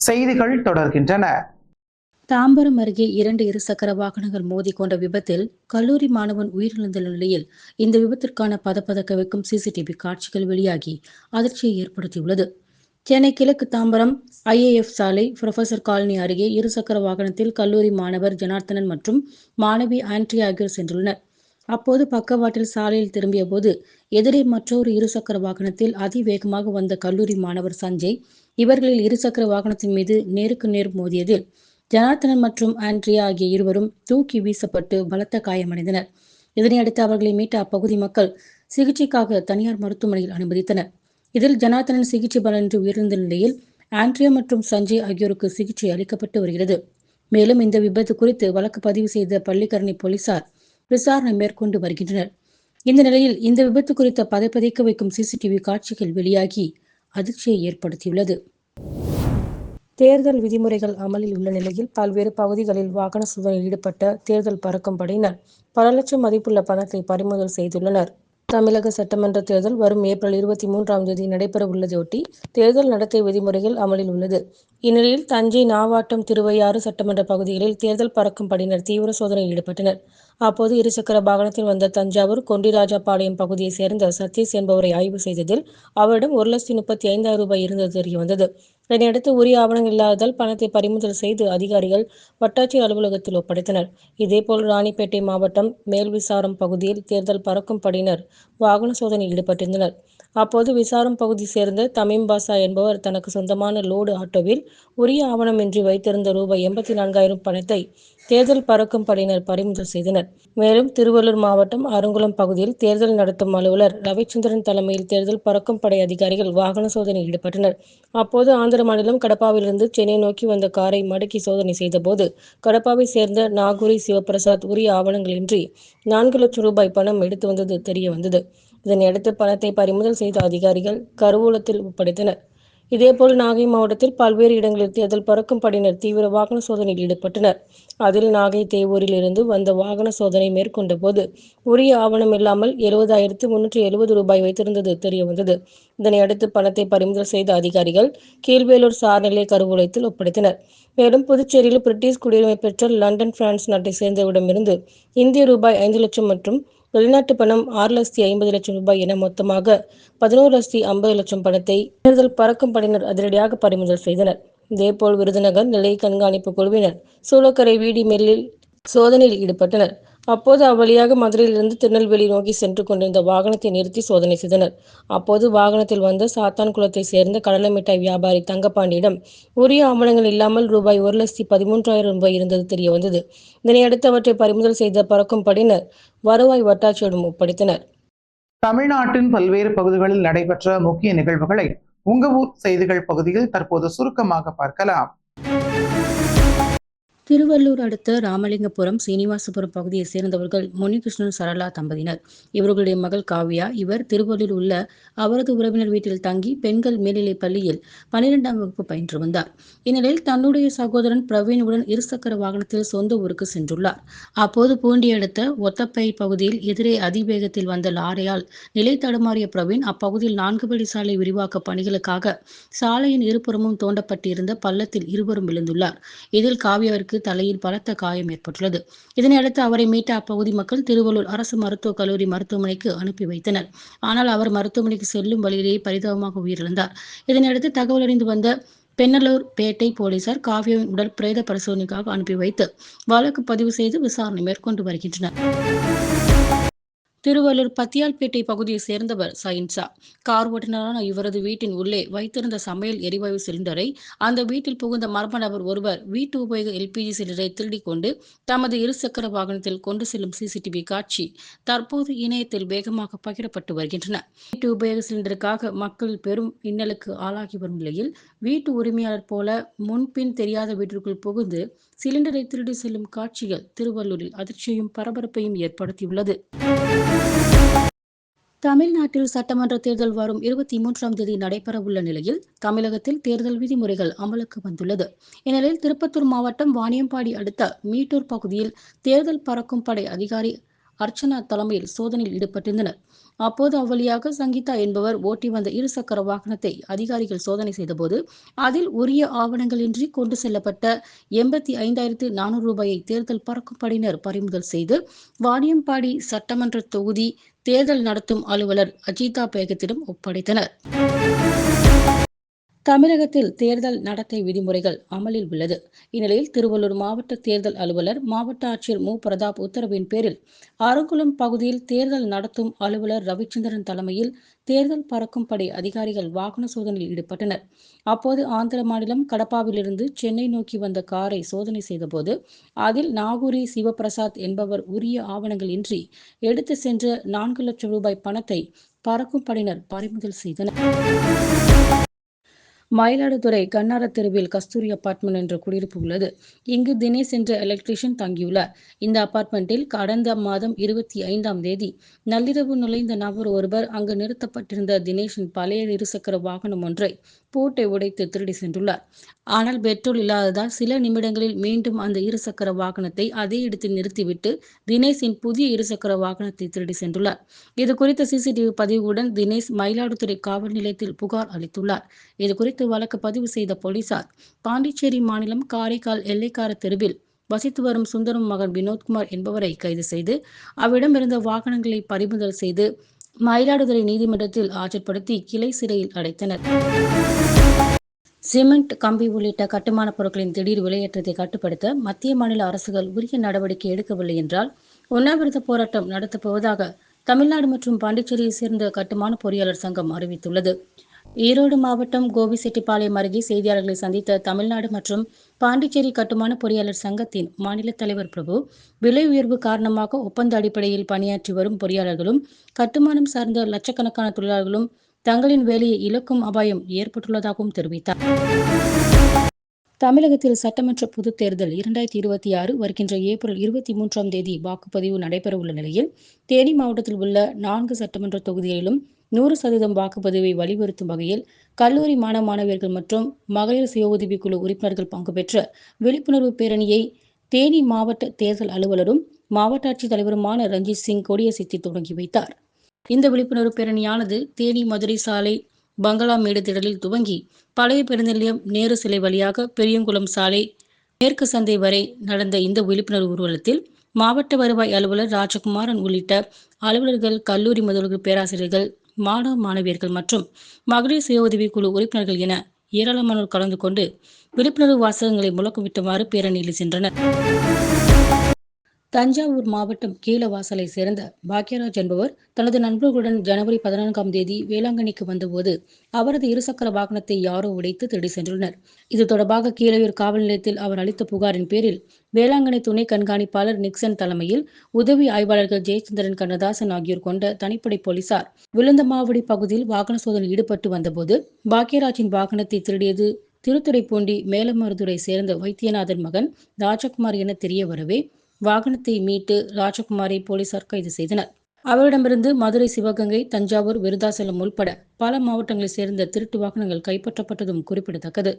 செய்திகள் தொடர்கின்றன. தாம்பரம் அருகே 2 இருசக்கர வாகனங்கள் மோதிக்கொண்ட விபத்தில் கல்லூரி மாணவன் உயிரிழந்த நிலையில் இந்த விபத்திற்கான பதப்பதக்க வைக்கும் சிசிடிவி காட்சிகள் வெளியாகி அதிர்ச்சியை ஏற்படுத்தியுள்ளது. சென்னை கிழக்கு தாம்பரம் ஐஏஎஃப் சாலை புரொஃபசர் காலனி அருகே இருசக்கர வாகனத்தில் கல்லூரி மாணவர் ஜனார்த்தனன் மற்றும் மாணவி ஆண்ட்ரியா ஆகியோர் சென்றுள்ளனர். அப்போது பக்கவாட்டில் சாலையில் திரும்பிய போது எதிரே மற்றொரு இருசக்கர வாகனத்தில் அதிவேகமாக வந்த கல்லூரி மாணவர் சஞ்சய் இவர்களில் இருசக்கர வாகனத்தின் மீது நேருக்கு நேர் மோதியதில் ஜனார்த்தனன் மற்றும் ஆண்ட்ரியா ஆகிய இருவரும் தூக்கி வீசப்பட்டு பலத்த காயமடைந்தனர். இதனையடுத்து அவர்களை மீட்ட அப்பகுதி மக்கள் சிகிச்சைக்காக தனியார் மருத்துவமனையில் அனுமதித்தனர். இதில் ஜனார்த்தனன் சிகிச்சை பலனின்றி உயிரிழந்த நிலையில் ஆண்ட்ரியா மற்றும் சஞ்சய் ஆகியோருக்கு சிகிச்சை அளிக்கப்பட்டு வருகிறது. மேலும் இந்த விபத்து குறித்து வழக்கு பதிவு செய்த பள்ளிக்கரணை போலீசார் விசாரணை மேற்கொண்டு வருகின்றனர். இந்த நிலையில் இந்த விபத்து குறித்த பதைப்பதைக்க வைக்கும் சிசிடிவி காட்சிகள் வெளியாகி அதிர்ச்சியை ஏற்படுத்தியுள்ளது. தேர்தல் விதிமுறைகள் அமலில் உள்ள நிலையில் பல்வேறு பகுதிகளில் வாகன சோதனையில் ஈடுபட்ட தேர்தல் பறக்கும் படையினர் பல லட்சம் மதிப்புள்ள பணத்தை பறிமுதல் செய்துள்ளனர். தமிழக சட்டமன்ற தேர்தல் வரும் ஏப்ரல் 23ஆம் தேதி நடைபெறவுள்ளதையொட்டி தேர்தல் நடத்தை விதிமுறைகள் அமலில் உள்ளது. இந்நிலையில் தஞ்சை, நாவாட்டம், திருவையாறு சட்டமன்ற பகுதிகளில் தேர்தல் பறக்கும் படையினர் தீவிர சோதனையில் ஈடுபட்டனர். அப்போது இருசக்கர வாகனத்தில் வந்த தஞ்சாவூர் கொண்டிராஜாபாளையம் பகுதியைச் சேர்ந்த சதீஷ் என்பவரை ஆய்வு செய்ததில் அவரிடம் ரூ.1,35,000 இருந்தது தெரியவந்தது. இதனையடுத்து உரிய ஆவணங்கள் இல்லாததால் பணத்தை பறிமுதல் செய்து அதிகாரிகள் வட்டாட்சியர் அலுவலகத்தில் ஒப்படைத்தனர். இதேபோல் ராணிப்பேட்டை மாவட்டம் மேல்விசாரம் பகுதியில் தேர்தல் பறக்கும் படையினர் வாகன சோதனையில் ஈடுபட்டிருந்தனர். அப்போது விசாரம் பகுதி சேர்ந்த தமீம் பாஷா என்பவர் தனக்கு சொந்தமான லோடு ஆட்டோவில் உரிய ஆவணமின்றி வைத்திருந்த ரூ.84,000 பணத்தை தேர்தல் பறக்கும் படையினர் பறிமுதல் செய்தனர். மேலும் திருவள்ளூர் மாவட்டம் அருங்குளம் பகுதியில் தேர்தல் நடத்தும் அலுவலர் ரவிச்சந்திரன் தலைமையில் தேர்தல் பறக்கும் படை அதிகாரிகள் வாகன சோதனையில் ஈடுபட்டனர். அப்போது ஆந்திர மாநிலம் கடப்பாவிலிருந்து சென்னை நோக்கி வந்த காரை மடக்கி சோதனை செய்தபோது கடப்பாவை சேர்ந்த நாகூரி சிவபிரசாத் உரிய ஆவணங்களின்றி ரூ.4,00,000 பணம் எடுத்து வந்தது தெரியவந்தது. இதனையடுத்து பணத்தை பறிமுதல் செய்த அதிகாரிகள் கருவூலத்தில் ஒப்படைத்தனர். இதேபோல் நாகை மாவட்டத்தில் பல்வேறு இடங்களில் தேர்தல் பறக்கும் படையினர் தீவிர வாகன சோதனையில் ஈடுபட்டனர். அதில் நாகை தேவூரில் இருந்து வந்த வாகன சோதனை மேற்கொண்ட போது உரிய ஆவணம் இல்லாமல் ரூ.70,370 வைத்திருந்தது தெரியவந்தது. இதனையடுத்து பணத்தை பறிமுதல் செய்த அதிகாரிகள் கீழ்வேலூர் சார்நிலை கருவூலத்தில் ஒப்படைத்தனர். மேலும் புதுச்சேரியில் பிரிட்டிஷ் குடியுரிமை பெற்ற லண்டன், பிரான்ஸ் நாட்டை சேர்ந்தவரிடமிருந்து இந்திய ரூபாய் 5 லட்சம் மற்றும் வெளிநாட்டு பணம் $6,50,000 என மொத்தமாக $11,50,000 பணத்தை தேர்தல் பறக்கும் படையினர் அதிரடியாக பறிமுதல் செய்தனர். இதேபோல் விருதுநகர் நிலை கண்காணிப்பு குழுவினர் சூளக்கரை வீடி மில்லில் சோதனையில் ஈடுபட்டனர். அப்போது அவ்வழியாக மதுரையிலிருந்து திருநெல்வேலி நோக்கி சென்று கொண்டிருந்த வாகனத்தை நிறுத்தி சோதனை செய்தனர். அப்போது வாகனத்தில் வந்த சாத்தான்குளத்தை சேர்ந்த கடலை மிட்டாய் வியாபாரி தங்கப்பாண்டியிடம் உரிய ஆவணங்கள் இல்லாமல் ரூபாய் $1,13,000 இருந்தது தெரியவந்தது. இதனையடுத்து அவற்றை பறிமுதல் செய்த பறக்கும் படையினர் வருவாய் வட்டாட்சியரிடம் ஒப்படைத்தனர். தமிழ்நாட்டின் பல்வேறு பகுதிகளில் நடைபெற்ற முக்கிய நிகழ்வுகளை உங்க ஊர் செய்திகள் பகுதியில் தற்போது சுருக்கமாக பார்க்கலாம். திருவள்ளூர் அடுத்த ராமலிங்கபுரம், சீனிவாசபுரம் பகுதியை சேர்ந்தவர்கள் முனிகிருஷ்ணன், சரளா தம்பதியினர். இவர்களுடைய மகள் காவ்யா. இவர் திருவள்ளூர் உள்ள அவரது உறவினர் வீட்டில் தங்கி பெண்கள் மேல்நிலைப் பள்ளியில் 12ஆம் வகுப்பு பயின்று வந்தார். இந்நிலையில் தன்னுடைய சகோதரன் பிரவீனுடன் இருசக்கர வாகனத்தில் சொந்த ஊருக்கு சென்றுள்ளார். அப்போது பூண்டி அடுத்த ஒத்தப்பை பகுதியில் எதிரே அதிவேகத்தில் வந்த லாரியால் நிலை தடுமாறிய பிரவீன் அப்பகுதியில் 4 வழி சாலை விரிவாக்க பணிகளுக்காக சாலையின் இருபுறமும் தோண்டப்பட்டிருந்த பள்ளத்தில் இருவரும் விழுந்துள்ளார். இதில் காவ்யாவிற்கு தலையில் பலத்த காயம் ஏற்பட்டுள்ளது. இதனையடுத்து அவரை மீட்ட அப்பகுதி மக்கள் திருவள்ளூர் அரசு மருத்துவக் கல்லூரி மருத்துவமனைக்கு அனுப்பி வைத்தனர். ஆனால் அவர் மருத்துவமனைக்கு செல்லும் வழியிலேயே பரிதாபமாக உயிரிழந்தார். இதனையடுத்து தகவல் அறிந்து வந்த பெண்ணலூர் பேட்டை போலீசார் காவ்யாவின் உடல் பிரேத பரிசோதனைக்காக அனுப்பி வைத்து வழக்கு பதிவு செய்து விசாரணை மேற்கொண்டு வருகின்றனர். திருவள்ளூர் பத்தியால்பேட்டை பகுதியை சேர்ந்தவர் சயின்சா. கார் ஓட்டுநரான இவரது வீட்டின் உள்ளே வைத்திருந்த சமையல் எரிவாயு சிலிண்டரை அந்த வீட்டில் புகுந்த மர்ம நபர் ஒருவர் வீட்டு உபயோக எல்பிஜி சிலிண்டரை திருடிக் கொண்டு தமது இருசக்கர வாகனத்தில் கொண்டு செல்லும் சிசிடிவி காட்சி தற்போது இணையத்தில் வேகமாக பகிரப்பட்டு வருகின்றன. வீட்டு உபயோக சிலிண்டருக்காக மக்கள் பெரும் இன்னலுக்கு ஆளாகி வரும் நிலையில் வீட்டு உரிமையாளர் போல முன்பின் தெரியாத வீட்டிற்குள் புகுந்து சிலிண்டரை திருடி செல்லும் காட்சிகள் திருவள்ளூரில் அதிர்ச்சியையும் பரபரப்பையும் ஏற்படுத்தியுள்ளது. தமிழ்நாட்டில் சட்டமன்ற தேர்தல் வரும் 23ஆம் தேதி நடைபெறவுள்ள நிலையில் தமிழகத்தில் தேர்தல் விதிமுறைகள் அமலுக்கு வந்துள்ளது. இந்நிலையில் திருப்பத்தூர் மாவட்டம் வாணியம்பாடி அடுத்த மீட்டூர் பகுதியில் தேர்தல் பறக்கும் படை அதிகாரி அர்ச்சனா தலைமையில் சோதனையில் ஈடுபட்டிருந்தனர். அப்போது அவ்வழியாக சங்கீதா என்பவர் ஓட்டி வந்த இருசக்கர வாகனத்தை அதிகாரிகள் சோதனை செய்தபோது அதில் உரிய ஆவணங்களின்றி கொண்டு செல்லப்பட்ட 85,400 ரூபாயை தேர்தல் பறக்கும் படையினர் பறிமுதல் செய்து வாணியம்பாடி சட்டமன்ற தொகுதி தேர்தல் நடத்தும் அலுவலர் அஜிதா பேகத்திடம் ஒப்படைத்தனர். தமிழகத்தில் தேர்தல் நடத்தை விதிமுறைகள் அமலில் உள்ளது. இந்நிலையில் திருவள்ளூர் மாவட்ட தேர்தல் அலுவலர் மாவட்ட ஆட்சியர் மு. பிரதாப் உத்தரவின் பேரில் ஆரங்குளம் பகுதியில் தேர்தல் நடத்தும் அலுவலர் ரவிச்சந்திரன் தலைமையில் தேர்தல் பறக்கும் படை அதிகாரிகள் வாகன சோதனையில் ஈடுபட்டனர். அப்போது ஆந்திர மாநிலம் கடப்பாவிலிருந்து சென்னை நோக்கி வந்த காரை சோதனை செய்தபோது அதில் நாகூரி சிவபிரசாத் என்பவர் உரிய ஆவணங்கள் இன்றி எடுத்து சென்ற 4 லட்சம் ரூபாய் பணத்தை பறக்கும் படையினர் பறிமுதல் செய்தனர். மயிலாடுதுறை கண்ணார தெருவில் கஸ்தூரி அபார்ட்மெண்ட் என்ற குடியிருப்பு உள்ளது. இங்கு தினேஷ் என்ற எலக்ட்ரீஷியன் தங்கியுள்ளார். இந்த அபார்ட்மெண்டில் கடந்த மாதம் 25ஆம் தேதி நள்ளிரவு நுழைந்த நபர் ஒருவர் அங்கு நிறுத்தப்பட்டிருந்த தினேஷின் பழைய இருசக்கர வாகனம் ஒன்றை பூட்டை உடைத்து திருடி சென்றுள்ளார். ஆனால் பெட்ரோல் இல்லாததால் சில நிமிடங்களில் மீண்டும் அந்த இருசக்கர வாகனத்தை அதே இடத்தில் நிறுத்திவிட்டு தினேஷின் புதிய இருசக்கர வாகனத்தை திருடி சென்றுள்ளார். இதுகுறித்த சிசிடிவி பதிவுடன் தினேஷ் மயிலாடுதுறை காவல் நிலையத்தில் புகார் அளித்துள்ளார். இதுகுறித்து வழக்கு பதிவு செய்த போலீசார் பாண்டிச்சேரி மாநிலம் காரைக்கால் எல்லைக்கார தெருவில் வசித்து வரும் சுந்தரம் மகன் வினோத்குமார் என்பவரை கைது செய்து அவரிடமிருந்த வாகனங்களை பறிமுதல் செய்து மயிலாடுதுறை நீதிமன்றத்தில் ஆஜர்படுத்தி கிளை சிறையில் அடைத்தனர். சிமெண்ட், கம்பி உள்ளிட்ட கட்டுமான பொருட்களின் திடீர் விலையேற்றத்தை கட்டுப்படுத்த மத்திய மாநில அரசுகள் உரிய நடவடிக்கை எடுக்கவில்லை என்றால் உண்ணாவிரத போராட்டம் நடத்தப்போவதாக தமிழ்நாடு மற்றும் பாண்டிச்சேரியை சேர்ந்த கட்டுமான பொறியாளர் சங்கம் அறிவித்துள்ளது. ஈரோடு மாவட்டம் கோபிசெட்டிப்பாளையம் அருகே செய்தியாளர்களை சந்தித்த தமிழ்நாடு மற்றும் பாண்டிச்சேரி கட்டுமான பொறியாளர் சங்கத்தின் மாநில தலைவர் பிரபு, விலை உயர்வு காரணமாக ஒப்பந்த அடிப்படையில் பணியாற்றி வரும் பொறியாளர்களும் கட்டுமானம் சார்ந்த லட்சக்கணக்கான தொழிலாளர்களும் தங்களின் வேலையை இழக்கும் அபாயம் ஏற்பட்டுள்ளதாகவும் தெரிவித்தார். தமிழகத்தில் சட்டமன்ற பொதுத் தேர்தல் 2026 வருகின்ற ஏப்ரல் 23ஆம் தேதி வாக்குப்பதிவு நடைபெறவுள்ள நிலையில் தேனி மாவட்டத்தில் உள்ள 4 சட்டமன்ற தொகுதிகளிலும் 100% வாக்குப்பதிவை வலியுறுத்தும் வகையில் கல்லூரி மாணவியர்கள் மற்றும் மகளிர் சுய உதவி குழு உறுப்பினர்கள் பங்கு பெற்ற விழிப்புணர்வு பேரணியை தேனி மாவட்ட தேர்தல் அலுவலரும் மாவட்ட ஆட்சித் தலைவருமான ரஞ்சித் சிங் கொடியசைத்து தொடங்கி வைத்தார். இந்த விழிப்புணர்வு பேரணியானது தேனி மதுரை சாலை பங்களாமேடு திடலில் துவங்கி பழைய பேருந்து நிலையம் நேரு சிலை வழியாக பெரியங்குளம் சாலை மேற்கு சந்தை வரை நடந்த இந்த விழிப்புணர்வு ஊர்வலத்தில் மாவட்ட வருவாய் அலுவலர் ராஜகுமாரன் உள்ளிட்ட அலுவலர்கள், கல்லூரி முதல்வர்கள், பேராசிரியர்கள், மாணவ மாணவியர்கள் மற்றும் மகளிர் சுய உதவி குழு உறுப்பினர்கள் என ஏராளமானோர் கலந்து கொண்டு விழிப்புணர்வு வாசகங்களை முழக்கமிட்டவாறு பேரணியில் சென்றனர். தஞ்சாவூர் மாவட்டம் கீழவாசலை சேர்ந்த பாக்யராஜ் என்பவர் தனது நண்பர்களுடன் ஜனவரி 14ஆம் தேதி வேளாங்கண்ணிக்கு வந்தபோது அவரது இருசக்கர வாகனத்தை யாரோ உடைத்து திருடி சென்றுள்ளனர். இது தொடர்பாக கீழையூர் காவல் நிலையத்தில் அவர் அளித்த புகாரின் பேரில் வேளாங்கண்ணி துணை கண்காணிப்பாளர் நிக்சன் தலைமையில் உதவி ஆய்வாளர்கள் ஜெயச்சந்திரன், கண்ணதாசன் ஆகியோர் கொண்ட தனிப்படை போலீசார் விழுந்தமாவடி பகுதியில் வாகன சோதனையில் ஈடுபட்டு வந்தபோது பாக்யராஜின் வாகனத்தை திருடியது திருத்துறைப்பூண்டி மேலமருதுரை சேர்ந்த வைத்தியநாதன் மகன் ராஜகுமார் என தெரிய வரவே வாகனத்தை மீட்டு ராஜகுமாரை போலீசார் கைது செய்தனர். அவரிடமிருந்து மதுரை, சிவகங்கை, தஞ்சாவூர், விருதாசலம் உள்பட பல மாவட்டங்களைச் சேர்ந்த திருட்டு வாகனங்கள் கைப்பற்றப்பட்டதும் குறிப்பிடத்தக்கது.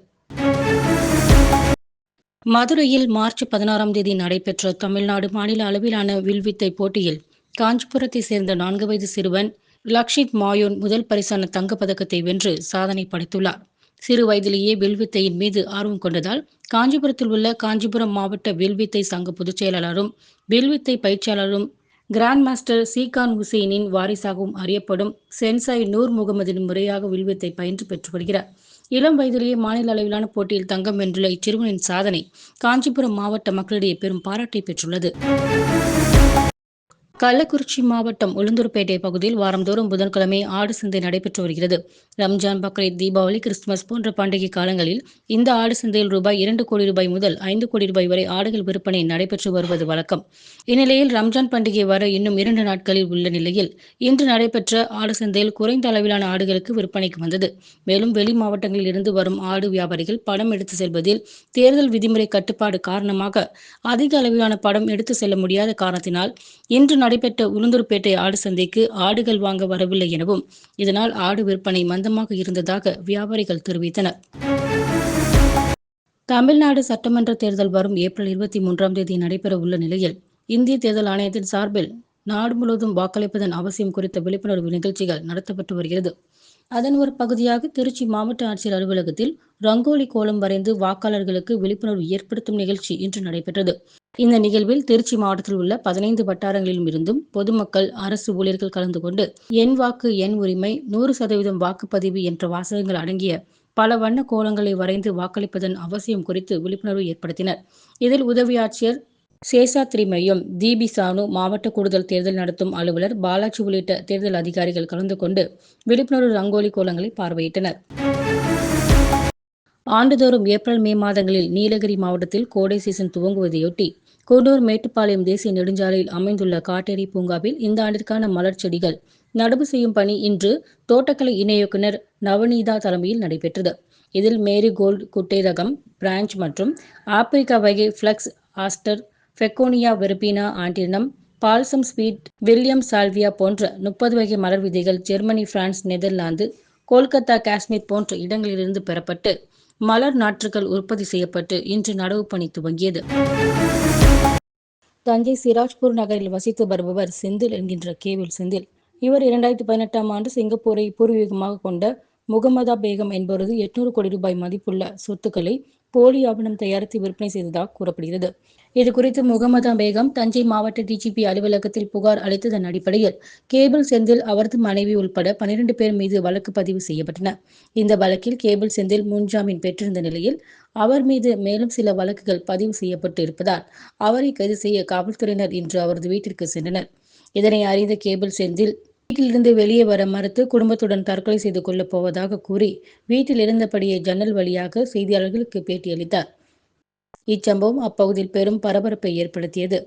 மதுரையில் மார்ச் 16ஆம் தேதி நடைபெற்ற தமிழ்நாடு மாநில அளவிலான வில்வித்தை போட்டியில் காஞ்சிபுரத்தை சேர்ந்த 4 வயது சிறுவன் லக்ஷித் மாயோன் முதல் பரிசான தங்கப்பதக்கத்தை வென்று சாதனை படைத்துள்ளார். சிறு வயதிலேயே வில்வித்தையின் மீது ஆர்வம் கொண்டதால் காஞ்சிபுரத்தில் உள்ள காஞ்சிபுரம் மாவட்ட வில்வித்தை சங்க பொதுச் செயலாளரும் வில்வித்தை பயிற்சியாளரும் கிராண்ட் மாஸ்டர் சீகான் ஹுசைனின் வாரிசாகவும் அறியப்படும் சென்சாய் நூர் முகமதின் முறையாக வில்வித்தை பயின்று பெற்று வருகிறார். இளம் வயதிலேயே மாநில அளவிலான போட்டியில் தங்கம் வென்றுள்ள இச்சிறுவனின் சாதனை காஞ்சிபுரம் மாவட்ட மக்களிடையே பெரும் பாராட்டை பெற்றுள்ளது. கள்ளக்குறிச்சி மாவட்டம் உளுந்தூர்பேட்டை பகுதியில் வாரந்தோறும் புதன்கிழமை ஆடு சந்தை நடைபெற்று வருகிறது. ரம்ஜான், பக்ரீத், தீபாவளி, கிறிஸ்துமஸ் போன்ற பண்டிகை காலங்களில் இந்த ஆடு சந்தையில் ரூபாய் 2 கோடி ரூபாய் முதல் 5 கோடி ரூபாய் வரை ஆடுகள் விற்பனை நடைபெற்று வருவது வழக்கம். இந்நிலையில் ரம்ஜான் பண்டிகை வர இன்னும் 2 நாட்களில் உள்ள நிலையில் இன்று நடைபெற்ற ஆடு சந்தையில் குறைந்த அளவிலான ஆடுகளுக்கு விற்பனைக்கு வந்தது. மேலும் வெளி மாவட்டங்களில் இருந்து வரும் ஆடு வியாபாரிகள் படம் எடுத்து செல்வதில் தேர்தல் விதிமுறை கட்டுப்பாடு காரணமாக அதிக அளவிலான படம் எடுத்து செல்ல முடியாத காரணத்தினால் இன்று நடைபெற்ற உளுந்தூர்பேட்டை ஆடு சந்தைக்கு ஆடுகள் வாங்க வரவில்லை எனவும் இதனால் ஆடு விற்பனை மந்தமாக இருந்ததாக வியாபாரிகள் தெரிவித்தனர். தமிழ்நாடு சட்டமன்ற தேர்தல் வரும் ஏப்ரல் 23ஆம் தேதி நடைபெற உள்ள நிலையில் இந்திய தேர்தல் ஆணையத்தின் சார்பில் நாடு முழுவதும் வாக்களிப்பதன் அவசியம் குறித்த விழிப்புணர்வு நிகழ்ச்சிகள் நடத்தப்பட்டு வருகிறது. அதன் ஒரு பகுதியாக திருச்சி மாவட்ட ஆட்சியர் அலுவலகத்தில் ரங்கோலி கோலம் வரைந்து வாக்காளர்களுக்கு விழிப்புணர்வு ஏற்படுத்தும் நிகழ்ச்சி இன்று நடைபெற்றது. இந்த நிகழ்வில் திருச்சி மாவட்டத்தில் உள்ள 15 வட்டாரங்களிலும் இருந்தும் பொதுமக்கள், அரசு ஊழியர்கள் கலந்து கொண்டு என் வாக்கு என் உரிமை, 100% வாக்குப்பதிவு என்ற வாசகங்கள் அடங்கிய பல வண்ண கோலங்களை வரைந்து வாக்களிப்பதன் அவசியம் குறித்து விழிப்புணர்வு ஏற்படுத்தினர். இதில் உதவி ஆட்சியர் சேஷாத்ரி மையம், தீபி சானு, மாவட்ட கூடுதல் தேர்தல் நடத்தும் அலுவலர் பாலாஜி உள்ளிட்ட தேர்தல் அதிகாரிகள் கலந்து கொண்டு விழிப்புணர்வு ரங்கோலி கோலங்களை பார்வையிட்டனர். ஆண்டுதோறும் ஏப்ரல், மே மாதங்களில் நீலகிரி மாவட்டத்தில் கோடை சீசன் துவங்குவதையொட்டி குன்னூர் மேட்டுப்பாளையம் தேசிய நெடுஞ்சாலையில் அமைந்துள்ள காட்டேரி பூங்காவில் இந்த ஆண்டிற்கான மலர் செடிகள் நடவு செய்யும் பணி இன்று தோட்டக்கலை இணை இயக்குநர் நவநீதா தலைமையில் நடைபெற்றது. இதில் மேரி கோல்டு குட்டை ரகம் பிரான்ச் மற்றும் ஆப்பிரிக்கா வகை பிளக்ஸ் ஆஸ்டர், பெக்கோனியா வெர்பீனா, ஆண்டினம், பால்சம் ஸ்வீட், வில்லியம் சால்வியா போன்ற 30 வகை மலர் விதைகள் Germany, France, Netherlands, Kolkata, Kashmir போன்ற இடங்களிலிருந்து பெறப்பட்டு மலர் நாற்றுகள் உற்பத்தி செய்யப்பட்டு இன்று நடவு பணி துவங்கியது. தஞ்சை சிராஜ்பூர் நகரில் வசித்து வருபவர் செந்தில் என்கின்ற கேவில் செந்தில். இவர் 2018ஆம் ஆண்டு சிங்கப்பூரை பூர்வீகமாக கொண்ட முகமதா பேகம் என்பவரது 800 கோடி ரூபாய் மதிப்புள்ள சொத்துக்களை போலி ஆவணம் தயாரித்து விற்பனை செய்ததாக கூறப்படுகிறது. இதுகுறித்து முகமதா பேகம் தஞ்சை மாவட்ட டிஜிபி அலுவலகத்தில் புகார் அளித்ததன் அடிப்படையில் கேபிள் செந்தில், அவரது மனைவி உள்பட 12 பேர் மீது வழக்கு பதிவு செய்யப்பட்டன. இந்த வழக்கில் கேபிள் செந்தில் முன்ஜாமீன் பெற்றிருந்த நிலையில் அவர் மீது மேலும் சில வழக்குகள் பதிவு செய்யப்பட்டு இருப்பதால் அவரை கைது செய்ய காவல்துறையினர் இன்று அவரது வீட்டிற்கு சென்றனர். இதனை அறிந்த கேபிள் செந்தில் வீட்டிலிருந்து வெளியே வர மறுத்து குடும்பத்துடன் தற்கொலை செய்து கொள்ளப் போவதாக கூறி வீட்டில் இருந்தபடியே ஜன்னல் வழியாக செய்தியாளர்களுக்கு பேட்டியளித்தார். இச்சம்பவம் அப்பகுதியில் பெரும் பரபரப்பை ஏற்படுத்தியது.